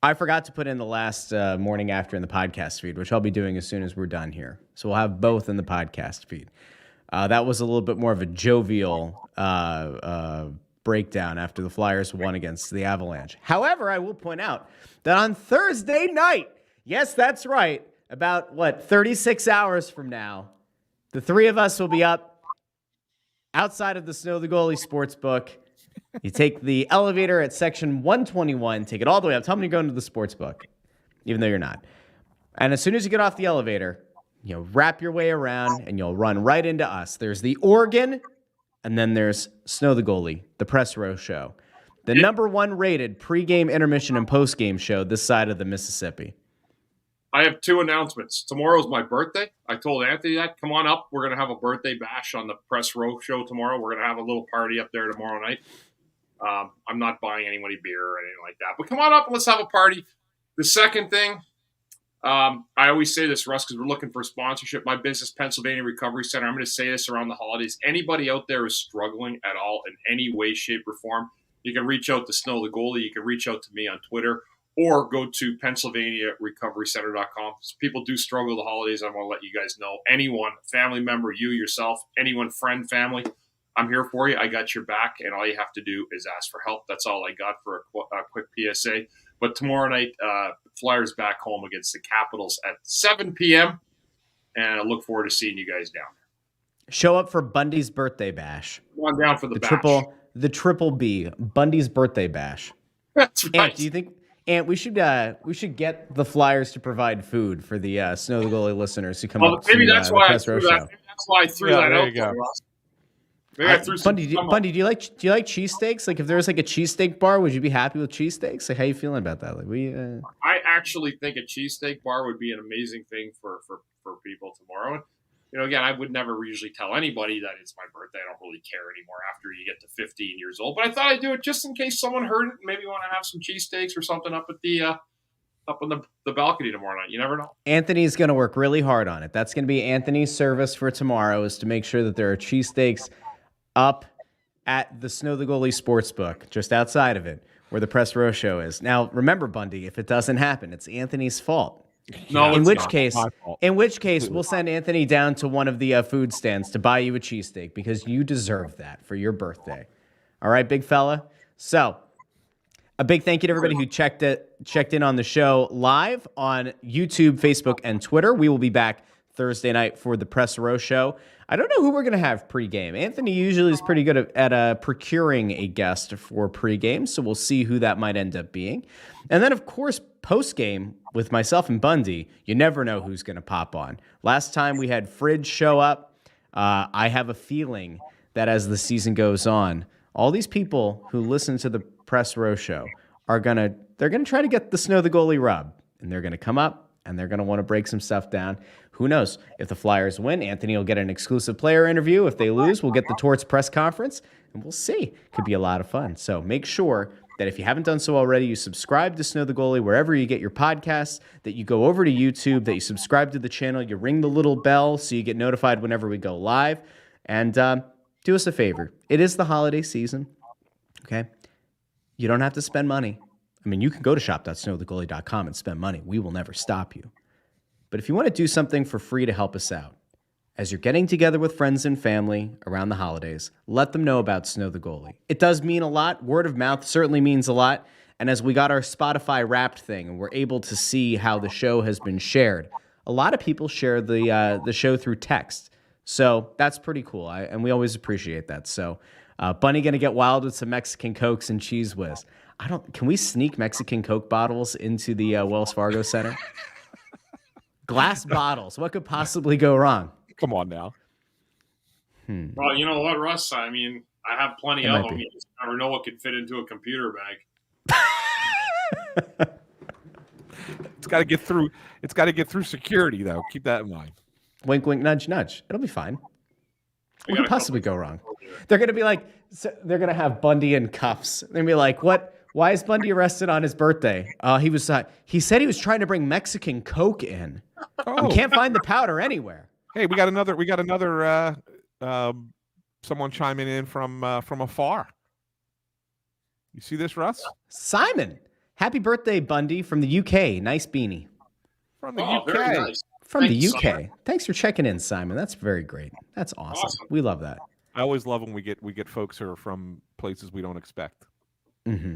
I forgot to put in the last morning after in the podcast feed, which I'll be doing as soon as we're done here. So we'll have both in the podcast feed. That was a little bit more of a jovial breakdown after the Flyers won against the Avalanche. However, I will point out that on Thursday night, yes, that's right, about 36 hours from now, the 3 of us will be up outside of the Snow the Goalie Sportsbook. You take the elevator at section 121, take it all the way up. Tell me you're going to the Sportsbook, even though you're not. And as soon as you get off the elevator, wrap your way around and you'll run right into us. There's the Oregon and then there's Snow the Goalie, the press row show, the number one rated pregame, intermission, and postgame show this side of the Mississippi. I have 2 announcements. Tomorrow's my birthday. I told Anthony that. Come on up. We're going to have a birthday bash on the press row show tomorrow. We're going to have a little party up there tomorrow night. I'm not buying anybody beer or anything like that. But come on up and let's have a party. The second thing, I always say this, Russ, because we're looking for sponsorship. My business, Pennsylvania Recovery Center, I'm going to say this around the holidays. Anybody out there is struggling at all in any way, shape, or form, you can reach out to Snow the Goalie. You can reach out to me on Twitter. Or go to PennsylvaniaRecoveryCenter.com. So people do struggle the holidays. I want to let you guys know. Anyone, family member, you yourself, anyone, friend, family, I'm here for you. I got your back, and all you have to do is ask for help. That's all I got for a quick PSA. But tomorrow night, Flyers back home against the Capitals at 7 p.m., and I look forward to seeing you guys down there. Show up for Bundy's birthday bash. Come on down for the bash. Triple B, Bundy's birthday bash. That's right. And do you think? And we should get the Flyers to provide food for the Snow the Goalie listeners who come up maybe to that's the why press row show. Maybe that's why I threw that out. There you go. Bundy, do you like cheesesteaks? Like, if there was like a cheesesteak bar, would you be happy with cheesesteaks? Like, how you feeling about that? Like, I actually think a cheesesteak bar would be an amazing thing for people tomorrow. Again, I would never usually tell anybody that it's my birthday. I don't really care anymore after you get to 15 years old. But I thought I'd do it just in case someone heard it and maybe want to have some cheesesteaks or something up at the up on the balcony tomorrow night. You never know. Anthony's going to work really hard on it. That's going to be Anthony's service for tomorrow, is to make sure that there are cheesesteaks up at the Snow the Goalie Sportsbook, just outside of it, where the press row show is. Now, remember, Bundy, if it doesn't happen, it's Anthony's fault. No, in which case, we'll send Anthony down to one of the food stands to buy you a cheesesteak, because you deserve that for your birthday. All right, big fella. So, a big thank you to everybody who checked in on the show live on YouTube, Facebook, and Twitter. We will be back Thursday night for the press row show. I don't know who we're going to have pregame. Anthony usually is pretty good at procuring a guest for pregame, so we'll see who that might end up being. And then, of course, postgame with myself and Bundy, you never know who's going to pop on. Last time we had Fridge show up. I have a feeling that as the season goes on, all these people who listen to the press row show they're going to try to get the Snow the Goalie rub, and they're going to come up and they're going to want to break some stuff down. Who knows? If the Flyers win, Anthony will get an exclusive player interview. If they lose, we'll get the Torts press conference, and we'll see. Could be a lot of fun. So make sure that if you haven't done so already, you subscribe to Snow the Goalie wherever you get your podcasts, that you go over to YouTube, that you subscribe to the channel, you ring the little bell so you get notified whenever we go live. And do us a favor. It is the holiday season, okay? You don't have to spend money. I mean, you can go to shop.snowthegoalie.com and spend money. We will never stop you. But if you want to do something for free to help us out, as you're getting together with friends and family around the holidays, let them know about Snow the Goalie. It does mean a lot. Word of mouth certainly means a lot. And as we got our Spotify Wrapped thing and we're able to see how the show has been shared, a lot of people share the show through text. So that's pretty cool, and we always appreciate that. So Bunny going to get wild with some Mexican Cokes and Cheese Whiz. Can we sneak Mexican Coke bottles into the Wells Fargo Center? Glass bottles. What could possibly go wrong? Come on now. Well, you know what, Russ? I mean, I have plenty of them. You just never know what could fit into a computer bag. It's got to get through. It's got to get through security, though. Keep that in mind. Wink, wink, nudge, nudge. It'll be fine. What could possibly go wrong? They're going to be like, they're going to have Bundy in cuffs. They're going to be like, what? Why is Bundy arrested on his birthday? He said he was trying to bring Mexican Coke in. Oh. We can't find the powder anywhere. Hey, we got another. Someone chiming in from afar. You see this, Russ? Simon, happy birthday, Bundy, from the UK. Nice beanie. From the UK. Very nice. From the UK. Simon. Thanks for checking in, Simon. That's very great. That's awesome. We love that. I always love when we get folks who are from places we don't expect. Mm-hmm.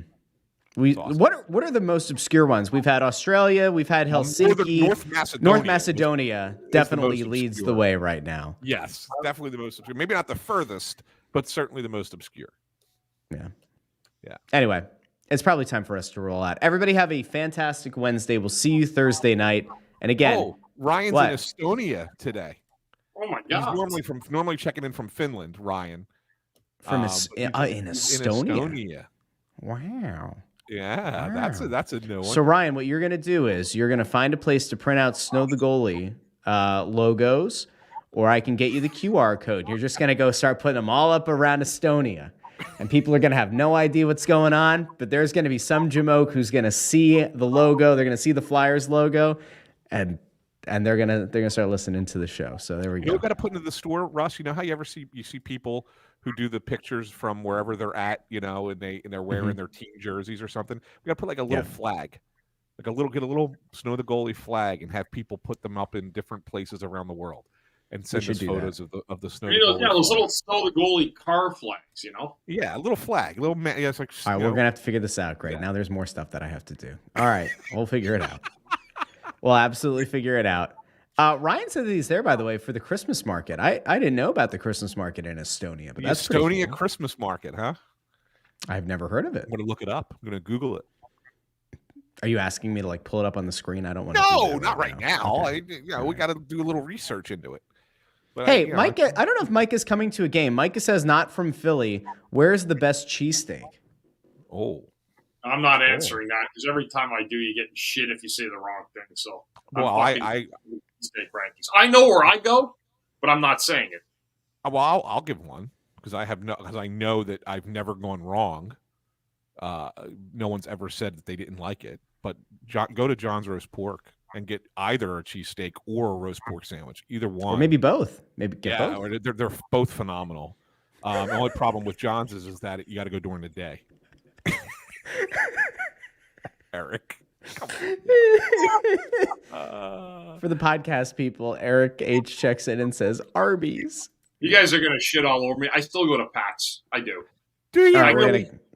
Awesome. What are the most obscure ones? We've had Australia, we've had Helsinki, North Macedonia definitely leads the way right now. Yes, definitely the most obscure. Maybe not the furthest, but certainly the most obscure. Yeah. Yeah. Anyway, it's probably time for us to roll out. Everybody have a fantastic Wednesday. We'll see you Thursday night. And again, Ryan's what? in Estonia today. Oh my God! He's normally checking in from Finland. Ryan. From in Estonia. Wow. Yeah, that's a new one. So Ryan, what you're gonna do is you're gonna find a place to print out Snow the Goalie logos, or I can get you the QR code. You're just gonna go start putting them all up around Estonia, and people are gonna have no idea what's going on. But there's gonna be some jamoke who's gonna see the logo. They're gonna see the Flyers logo, and they're gonna start listening to the show. So there we go. You got to put into the store, Russ. You know how you see people who do the pictures from wherever they're at, and they're wearing their team jerseys or something. We got to put like a little flag, get a little Snow the Goalie flag, and have people put them up in different places around the world, and send us photos of the Snow. Those little Snow the Goalie car flags, Yeah, a little flag, it's like. All right, we're gonna have to figure this out. Great. Yeah. Now there's more stuff that I have to do. All right, we'll figure it out. We'll absolutely figure it out. Ryan said that he's there, by the way, for the Christmas market. I didn't know about the Christmas market in Estonia, but that's Estonia cool. Christmas market, huh? I've never heard of it. I'm going to look it up. I'm going to Google it. Are you asking me to pull it up on the screen? I don't want to. No, not right now. Okay. We got to do a little research into it. But hey, Mike, I don't know if Mike is coming to a game. Micah says not from Philly. Where's the best cheesesteak? Oh. I'm not answering that because every time I do, you get shit if you say the wrong thing. So, I steak rankings. I know where I go, but I'm not saying it. Well, I'll give one because I know that I've never gone wrong. No one's ever said that they didn't like it. But go to John's Roast Pork and get either a cheesesteak or a roast pork sandwich, either one, or maybe both. Maybe get both. Or they're both phenomenal. The only problem with John's is that you got to go during the day. Eric. For the podcast people, Eric H checks in and says Arby's. You guys are gonna shit all over me. I still go to Pat's. I do. Do you? All right,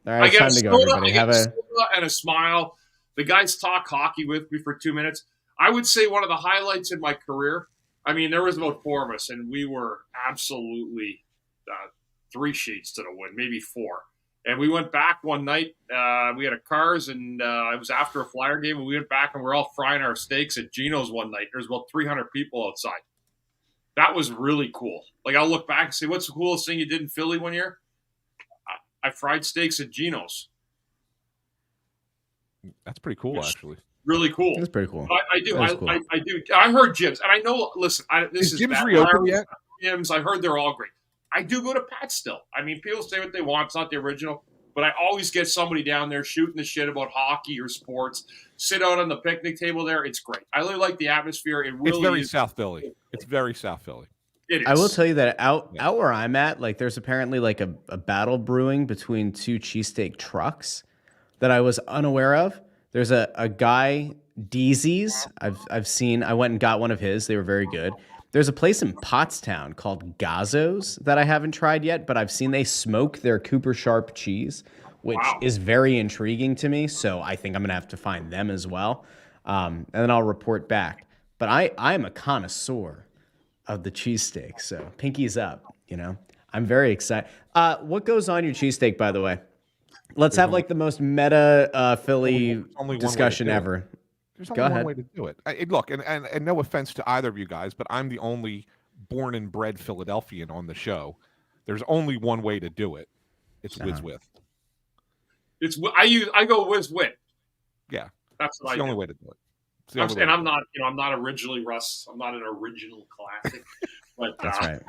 I get time a to go, soda, everybody. I get a soda and a smile. The guys talk hockey with me for 2 minutes. I would say one of the highlights in my career. I mean, there was about 4 of us, and we were absolutely 3 sheets to the wind, maybe 4. And we went back one night. We had a cars, and it was after a Flyer game. And we went back, and we're all frying our steaks at Gino's one night. There's about 300 people outside. That was really cool. I'll look back and say, what's the coolest thing you did in Philly one year? I fried steaks at Gino's. That's pretty cool, actually. Really cool. That's pretty cool. I do. Cool. I do. I heard Jim's, and I know. Listen, this is Jim's reopened yet? Jim's. I heard they're all great. I do go to Pat still. I mean, people say what they want. It's not the original. But I always get somebody down there shooting the shit about hockey or sports. Sit out on the picnic table there. It's great. I really like the atmosphere. It's very South Philly. It's very South Philly. It is. I will tell you that out where I'm at, there's apparently a battle brewing between 2 cheesesteak trucks that I was unaware of. There's a guy, Deezy's. I've seen. I went and got one of his. They were very good. There's a place in Pottstown called Gazzo's that I haven't tried yet, but I've seen they smoke their Cooper Sharp cheese, which is very intriguing to me. So I think I'm going to have to find them as well. And then I'll report back. But I'm a connoisseur of the cheesesteak. So pinkies up, I'm very excited. What goes on your cheesesteak, by the way? Let's have the most meta Philly discussion ever. There's only one way to do it. Look, and no offense to either of you guys, but I'm the only born and bred Philadelphian on the show. There's only one way to do it. It's whiz with. I go whiz with. Yeah, that's the only way to do it. And I'm not, I'm not originally Russ. I'm not an original classic. But that's right.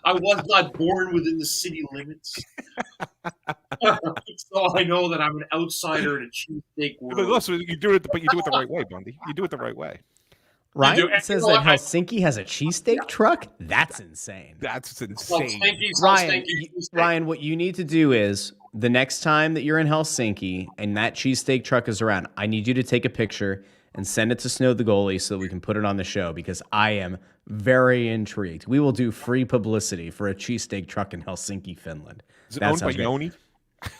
I was not born within the city limits, so I know that I'm an outsider in a cheesesteak world. But listen, you do it the right way, Bundy. You do it the right way. Ryan says that Helsinki has a cheesesteak truck. That's insane. That's insane. Ryan, what you need to do is the next time that you're in Helsinki and that cheesesteak truck is around, I need you to take a picture and send it to Snow the Goalie so that we can put it on the show because I am very intrigued. We will do free publicity for a cheesesteak truck in Helsinki, Finland. Is it owned by Yoni?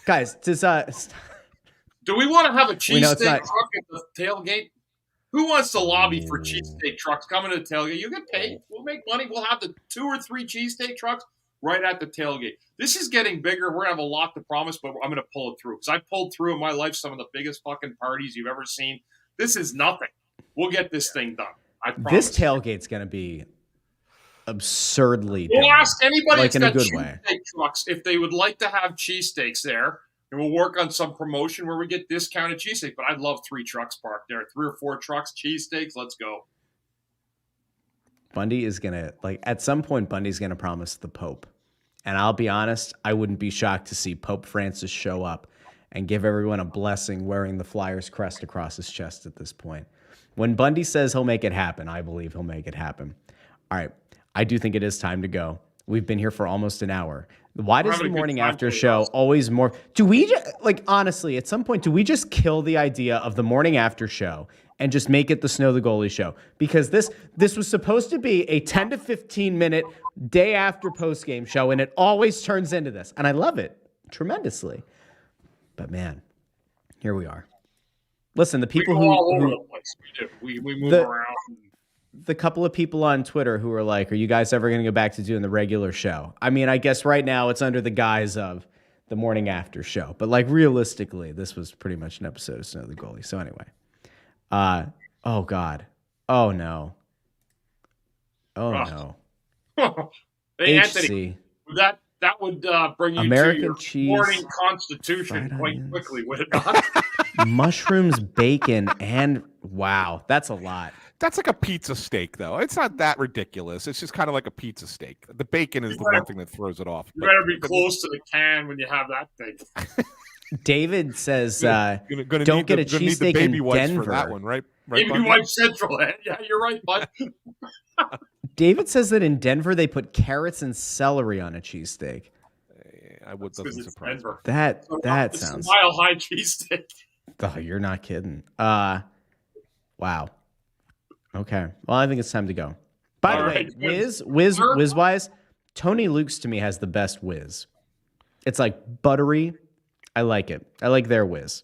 Guys, do we want to have a cheesesteak truck at the tailgate? Who wants to lobby for cheesesteak trucks coming to the tailgate? You get paid. We'll make money. We'll have the 2 or 3 cheesesteak trucks right at the tailgate. This is getting bigger. We're going to have a lot to promise, but I'm going to pull it through because I pulled through in my life some of the biggest fucking parties you've ever seen. This is nothing. We'll get this thing done. I promise. This tailgate's going to be absurdly We'll doing. ask anybody Like that's in a got good way. cheesesteak trucks if they would like to have cheesesteaks there. And we'll work on some promotion where we get discounted cheesesteak. But I'd love 3 trucks parked there. 3 or 4 trucks, cheesesteaks. Let's go. Bundy is going to, like, at some point, Bundy's going to promise the Pope. And I'll be honest, I wouldn't be shocked to see Pope Francis show up and give everyone a blessing wearing the Flyers crest across his chest at this point. When Bundy says he'll make it happen, I believe he'll make it happen. All right. I do think it is time to go. We've been here for almost an hour. Why does the morning after show always more? Do we just, like, honestly, at some point, do we just kill the idea of the morning after show and just make it the Snow the Goalie show? Because this was supposed to be a 10 to 15 minute day after postgame show, and it always turns into this. And I love it tremendously. But man, here we are. Listen, the people we go all over who the place. We do. We move around. The couple of people on Twitter who are like, are you guys ever going to go back to doing the regular show? I mean, I guess right now it's under the guise of the morning after show. But like realistically, this was pretty much an episode of Snow the Goalie. So anyway. Oh God. Oh no. Oh no. Hey, HC. Anthony, that would bring you American to your cheese, morning constitution fried quite onions. quickly, would it not? Mushrooms, bacon, and wow, that's a lot. That's like a pizza steak, though. It's not that ridiculous. It's just kind of like a pizza steak. The bacon is the one thing that throws it off. You better be close to the can when you have that thing. David says, Gonna don't get a need the cheesesteak baby in wipes Denver. for that one, right? Maybe Bundy? Wipe Central. Yeah, you're right, bud. David says that in Denver they put carrots and celery on a cheesesteak. I would Because doesn't it's surprise me. Denver. That It's sounds. a mile high cheesesteak. Oh, you're not kidding. Wow. Okay. Well, I think it's time to go. By the All way, right. whiz-wise, Tony Luke's to me has the best whiz. It's like buttery. I like it. I like their whiz.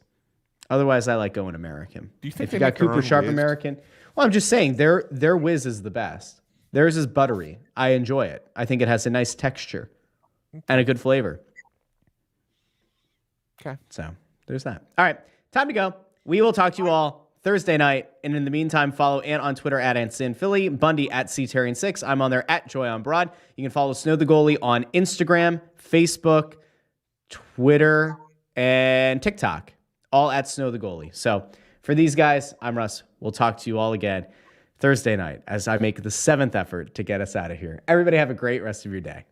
Otherwise, I like going American. Do you think if you they got make their Cooper own Sharp whiz? American? Well, I'm just saying their whiz is the best. Theirs is buttery. I enjoy it. I think it has a nice texture and a good flavor. Okay. So there's that. All right, time to go. We will talk to you all Thursday night. And in the meantime, follow Ant on Twitter at SanFilippo, Bundy at Therien6. I'm on there at Joy on Broad. You can follow Snow the Goalie on Instagram, Facebook, Twitter, and TikTok, all at Snow the Goalie. So for these guys, I'm Russ. We'll talk to you all again Thursday night as I make the 7th effort to get us out of here. Everybody have a great rest of your day.